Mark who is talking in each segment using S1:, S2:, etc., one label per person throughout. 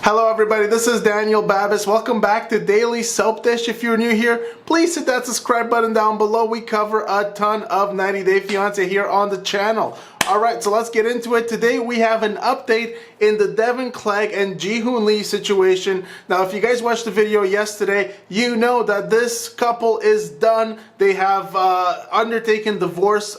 S1: Hello everybody, this is Daniel Babis. Welcome back to Daily Soap Dish. If you're new here, please hit that subscribe button down below. We cover a ton of 90 Day Fiancé here on the channel. Alright, so let's get into it. Today we have an update in the Deavan Clegg and Jihoon Lee situation. Now if you guys watched the video yesterday, you know that this couple is done. They have undertaken divorce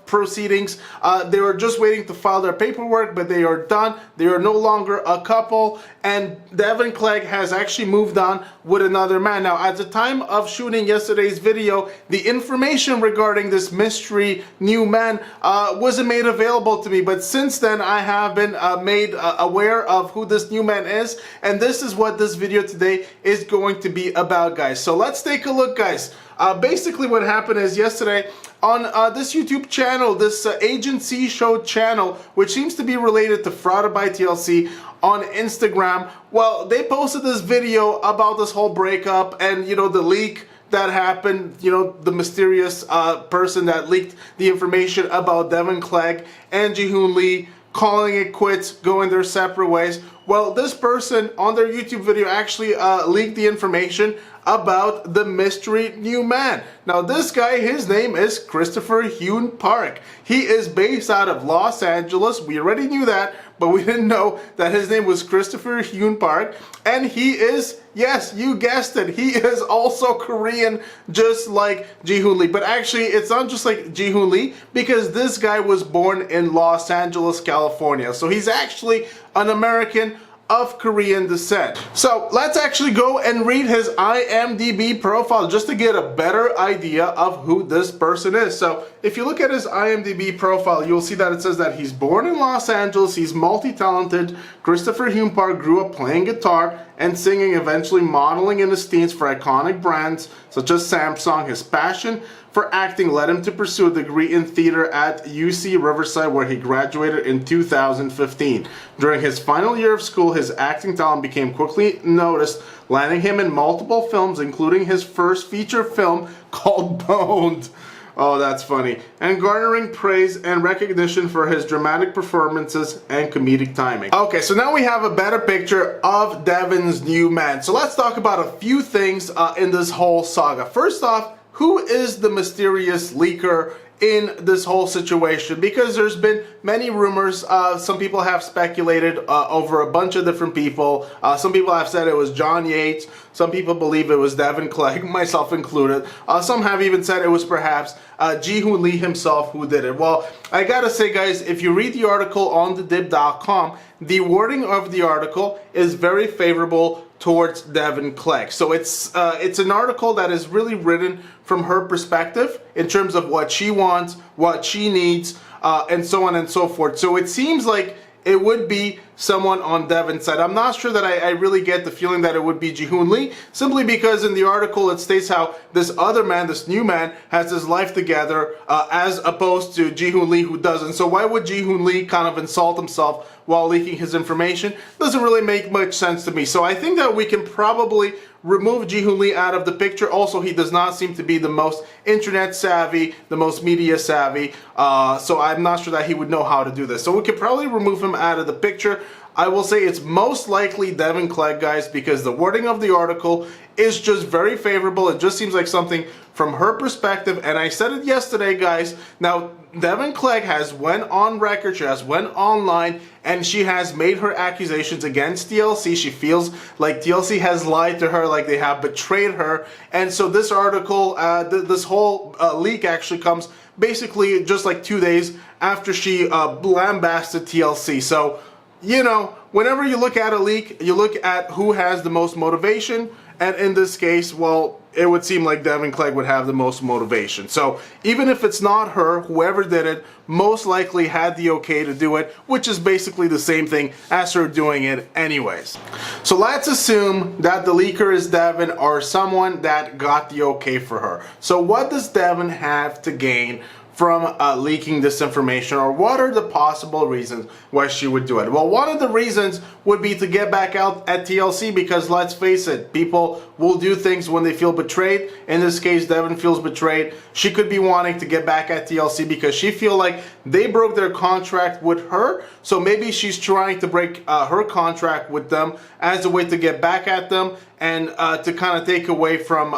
S1: proceedings. They were just waiting to file their paperwork, but they are done. They are no longer a couple, and Deavan Clegg has actually moved on with another man. Now at the time of shooting yesterday's video, the information regarding this mystery new man wasn't made available to me, but since then I have been made aware of who this new man is, and this is what this video today is going to be about, guys. So let's take a look, guys. Basically what happened is yesterday on this YouTube channel, this agency show channel, which seems to be related to Fraud by TLC on Instagram, well, they posted this video about this whole breakup and, you know, the leak that happened, you know, the mysterious person that leaked the information about Deavan Clegg and Jihoon Lee calling it quits, going their separate ways. Well, this person on their YouTube video actually leaked the information about the mystery new man. Now this guy, his name is Christopher Hyun Park. He is based out of Los Angeles. We already knew that, but we didn't know that his name was Christopher Hyun Park. And he is, yes, you guessed it, he is also Korean, just like Jihoon Lee. But actually, it's not just like Jihoon Lee, because this guy was born in Los Angeles, California. So he's actually an American of Korean descent. So let's actually go and read his IMDb profile just to get a better idea of who this person is. So if you look at his IMDb profile, you'll see that it says that he's born in Los Angeles, he's multi-talented. Christopher Hyun Park grew up playing guitar and singing, eventually modeling in his teens for iconic brands such as Samsung. His passion for acting led him to pursue a degree in theater at UC Riverside, where he graduated in 2015. During his final year of school, his acting talent became quickly noticed, landing him in multiple films, including his first feature film called Boned. Oh, that's funny. And garnering praise and recognition for his dramatic performances and comedic timing. Okay, so now we have a better picture of Deavan's new man. So let's talk about a few things in this whole saga. First off, who is the mysterious leaker in this whole situation? Because there's been many rumors. Some people have speculated over a bunch of different people. Some people have said it was John Yates. Some people believe it was Deavan Clegg, myself included. Some have even said it was perhaps Jihoon Lee himself who did it. Well, I gotta say, guys, if you read the article on thedib.com, the wording of the article is very favorable towards Deavan Clegg. So it's an article that is really written from her perspective in terms of what she wants, what she needs, and so on and so forth. So it seems like it would be someone on Deavan's side. I'm not sure that I really get the feeling that it would be Jihoon Lee, simply because in the article it states how this other man, this new man, has his life together as opposed to Jihoon Lee, who doesn't. So why would Jihoon Lee kind of insult himself while leaking his information? Doesn't really make much sense to me. So I think that we can probably remove Jihoon Lee out of the picture. Also, he does not seem to be the most internet savvy, the most media savvy, so I'm not sure that he would know how to do this. So we could probably remove him out of the picture. I will say it's most likely Deavan Clegg, guys, because the wording of the article is just very favorable. It just seems like something from her perspective, and I said it yesterday, guys. Now, Deavan Clegg has went on record, she has went online, and she has made her accusations against TLC. She feels like TLC has lied to her, like they have betrayed her. And so this article, this whole leak actually comes basically just like 2 days after she lambasted TLC. So, you know, whenever you look at a leak, you look at who has the most motivation, and in this case, well, it would seem like Deavan Clegg would have the most motivation. So even if it's not her, whoever did it most likely had the okay to do it, which is basically the same thing as her doing it anyways. So let's assume that the leaker is Deavan, or someone that got the okay for her. So what does Deavan have to gain from leaking this information, or what are the possible reasons why she would do it? Well, one of the reasons would be to get back out at TLC, because let's face it, people will do things when they feel betrayed. In this case, Deavan feels betrayed. She could be wanting to get back at TLC because she feel like they broke their contract with her, so maybe she's trying to break her contract with them as a way to get back at them, and to kind of take away from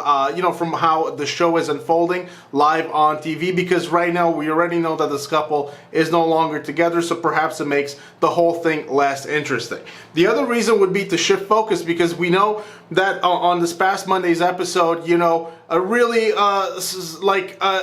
S1: from how the show is unfolding live on TV, because right now we already know that this couple is no longer together, so perhaps it makes the whole thing less interesting. The other reason would be to shift focus, because we know that on this past Monday's episode,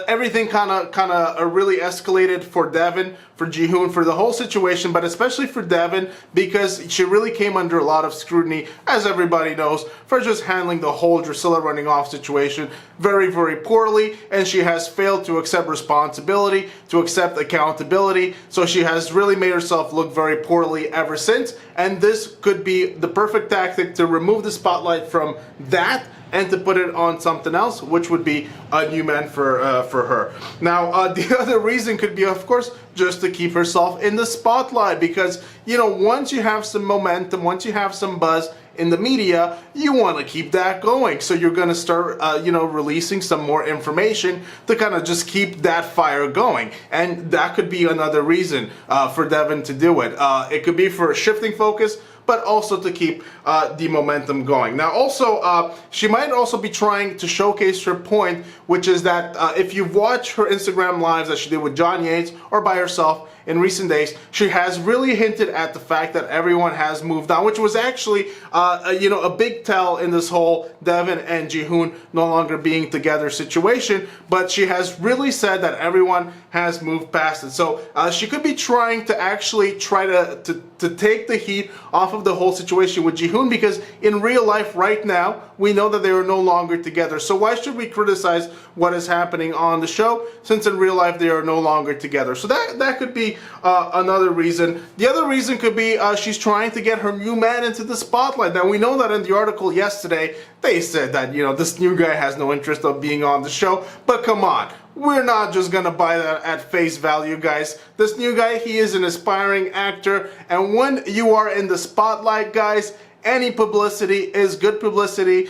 S1: everything kind of really escalated for Deavan, for Jihoon, for the whole situation, but especially for Deavan, because she really came under a lot of scrutiny, as everybody knows, for just handling the whole Drusilla running off situation very, very poorly, and she has failed to accept responsibility, to accept accountability, so she has really made herself look very poorly ever since, and this could be the perfect tactic to remove the spotlight from that and to put it on something else, which would be a new man for her. Now, the other reason could be, of course, just to keep herself in the spotlight, because, once you have some momentum, once you have some buzz in the media, you want to keep that going. So you're going to start, releasing some more information to kind of just keep that fire going. And that could be another reason for Deavan to do it. It could be for shifting focus, but also to keep the momentum going. Now, also, she might also be trying to showcase her point, which is that if you've watched her Instagram lives that she did with John Yates or by herself in recent days, she has really hinted at the fact that everyone has moved on, which was actually, a big tell in this whole Deavan and Jihoon no longer being together situation. But she has really said that everyone has moved past it. So she could be trying to actually try to take the heat off of the whole situation with Jihoon, because in real life right now, we know that they are no longer together. So why should we criticize what is happening on the show, since in real life they are no longer together? So that could be another reason. The other reason could be she's trying to get her new man into the spotlight. Now, we know that in the article yesterday, they said that, this new guy has no interest of being on the show, but come on. We're not just gonna buy that at face value, guys. This new guy, he is an aspiring actor, and when you are in the spotlight, guys, any publicity is good publicity.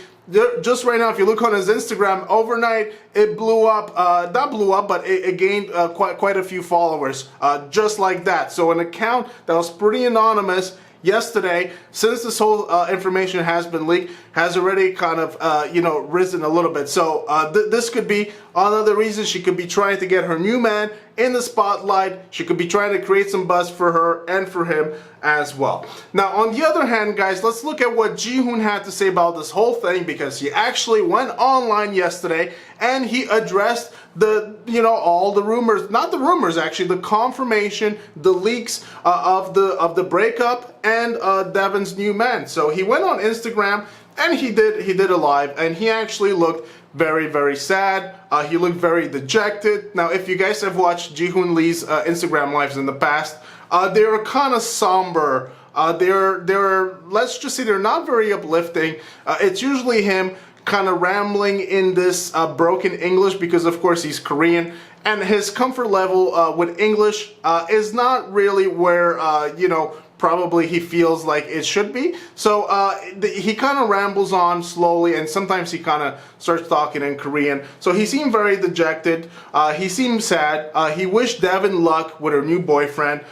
S1: Just right now, if you look on his Instagram, overnight it blew up, not blew up, but it gained quite a few followers, just like that. So an account that was pretty anonymous yesterday, since this whole information has been leaked, has already kind of risen a little bit. So this could be another reason she could be trying to get her new man in the spotlight. She could be trying to create some buzz for her and for him as well. Now, on the other hand, guys, let's look at what Jihoon had to say about this whole thing, because he actually went online yesterday and he addressed the all the rumors, not the rumors actually, the confirmation, the leaks of the breakup and Deavan's new man. So he went on Instagram and he did a live, and he actually looked very, very sad. He looked very dejected. Now, if you guys have watched Jihoon Lee's Instagram lives in the past, they are kind of somber. They're let's just say they're not very uplifting. It's usually him kind of rambling in this broken English, because of course he's Korean, and his comfort level with English is not really where probably he feels like it should be. So he kind of rambles on slowly, and sometimes he kind of starts talking in Korean. So he seemed very dejected. He seemed sad. He wished Deavan luck with her new boyfriend.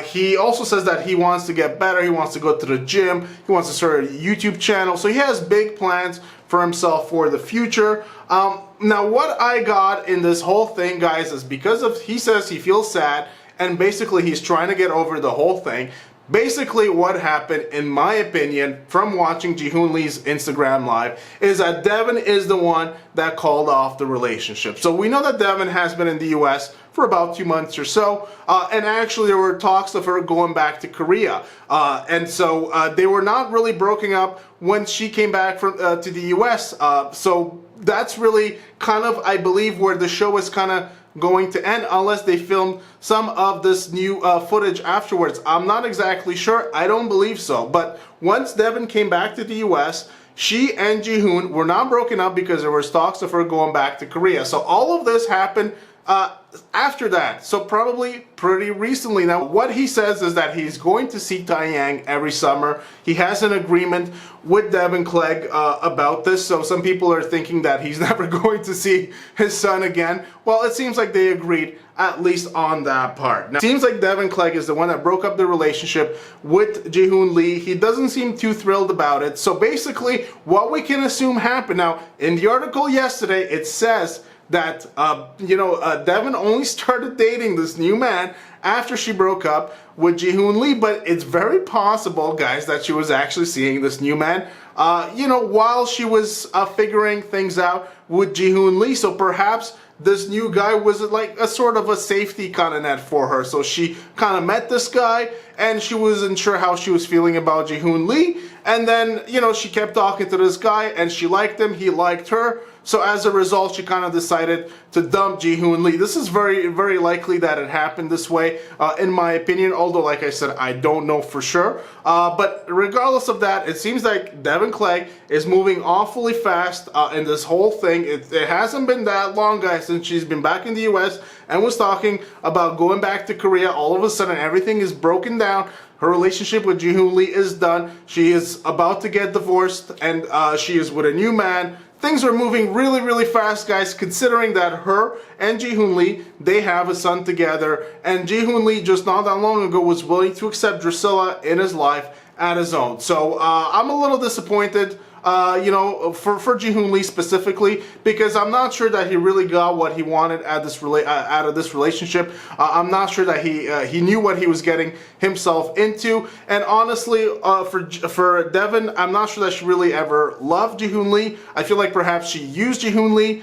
S1: He also says that he wants to get better. He wants to go to the gym. He wants to start a YouTube channel. So he has big plans for himself for the future. Now, what I got in this whole thing, guys, is because of, he says he feels sad, and basically he's trying to get over the whole thing. Basically, what happened, in my opinion, from watching Jihoon Lee's Instagram live, is that Deavan is the one that called off the relationship. So we know that Deavan has been in the US for about 2 months or so, and actually there were talks of her going back to Korea. And so they were not really broken up when she came back from to the US. So that's really kind of, I believe, where the show is kind of going to end, unless they film some of this new footage afterwards. I'm not exactly sure. I don't believe so. But once Deavan came back to the US, she and Jihoon were not broken up because there were talks of her going back to Korea. So all of this happened after that, so probably pretty recently. Now, what he says is that he's going to see Taeyang every summer. He has an agreement with Deavan Clegg about this, so some people are thinking that he's never going to see his son again. Well, it seems like they agreed, at least on that part. Now, it seems like Deavan Clegg is the one that broke up the relationship with Jihoon Lee. He doesn't seem too thrilled about it. So basically, what we can assume happened. Now, in the article yesterday, it says that, Deavan only started dating this new man after she broke up with Jihoon Lee, but it's very possible, guys, that she was actually seeing this new man, while she was figuring things out with Jihoon Lee. So perhaps this new guy was like a sort of a safety kind of net for her. So she kind of met this guy and she wasn't sure how she was feeling about Jihoon Lee. And then, she kept talking to this guy and she liked him, he liked her. So as a result, she kind of decided to dump Jihoon Lee. This is very, very likely that it happened this way, in my opinion, although, like I said, I don't know for sure. But regardless of that, it seems like Deavan Clegg is moving awfully fast in this whole thing. It hasn't been that long, guys, since she's been back in the US and was talking about going back to Korea. All of a sudden, everything is broken down. Her relationship with Jihoon Lee is done. She is about to get divorced, and she is with a new man. Things are moving really, really fast, guys, considering that her and Jihoon Lee, they have a son together, and Jihoon Lee just not that long ago was willing to accept Drusilla in his life at his own. So I'm a little disappointed, for Jihoon Lee specifically, because I'm not sure that he really got what he wanted out of this relationship. I'm not sure that he knew what he was getting himself into. And honestly, for Deavan, I'm not sure that she really ever loved Jihoon Lee. I feel like perhaps she used Jihoon Lee.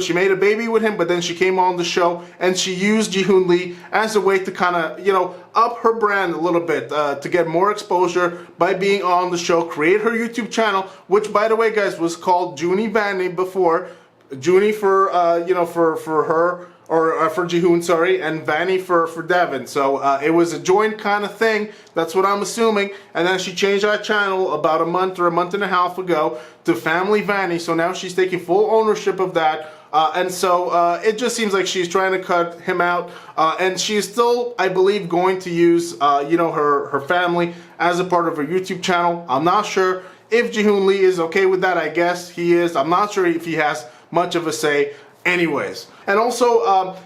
S1: She made a baby with him, but then she came on the show and she used Jihoon Lee as a way to kind of, up her brand a little bit, to get more exposure by being on the show, create her YouTube channel, which, by the way, guys, was called Junie Vanny before. Junie for, for her, or for Jihoon, sorry, and Vanny for Deavan. So it was a joint kind of thing. That's what I'm assuming. And then she changed that channel about a month or a month and a half ago to Family Vanny. So now she's taking full ownership of that. And so it just seems like she's trying to cut him out. And she's still, I believe, going to use, her family as a part of her YouTube channel. I'm not sure if Jihoon Lee is okay with that. I guess he is. I'm not sure if he has much of a say anyways. And also,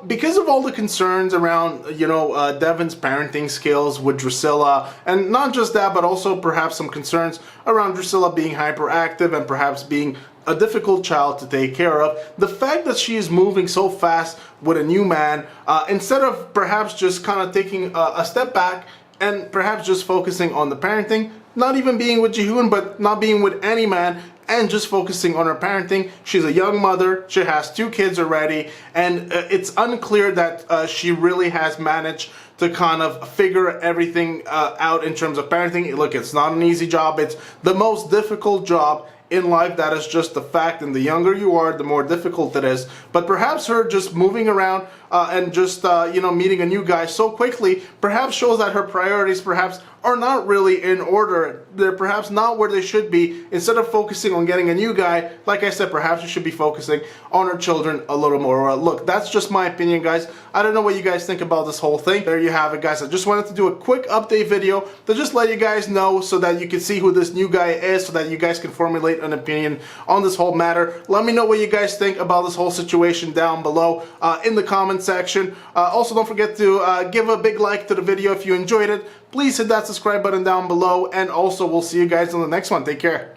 S1: because of all the concerns around, Deavan's parenting skills with Drusilla, and not just that, but also perhaps some concerns around Drusilla being hyperactive and perhaps being a difficult child to take care of. The fact that she is moving so fast with a new man, instead of perhaps just kind of taking a step back and perhaps just focusing on the parenting, not even being with Jihoon, but not being with any man, and just focusing on her parenting. She's a young mother, she has 2 kids already, and it's unclear that she really has managed to kind of figure everything out in terms of parenting. Look, it's not an easy job, it's the most difficult job in life. That is just the fact, and the younger you are, the more difficult it is. But perhaps her just moving around and just meeting a new guy so quickly perhaps shows that her priorities perhaps are not really in order. They're perhaps not where they should be. Instead of focusing on getting a new guy, like I said, perhaps you should be focusing on her children a little more. Look, that's just my opinion, guys. I don't know what you guys think about this whole thing. There you have it, guys. I just wanted to do a quick update video to just let you guys know so that you can see who this new guy is, so that you guys can formulate an opinion on this whole matter. Let me know what you guys think about this whole situation down below in the comment section. Also, don't forget to give a big like to the video if you enjoyed it. Please hit that subscribe button down below, and also we'll see you guys on the next one. Take care.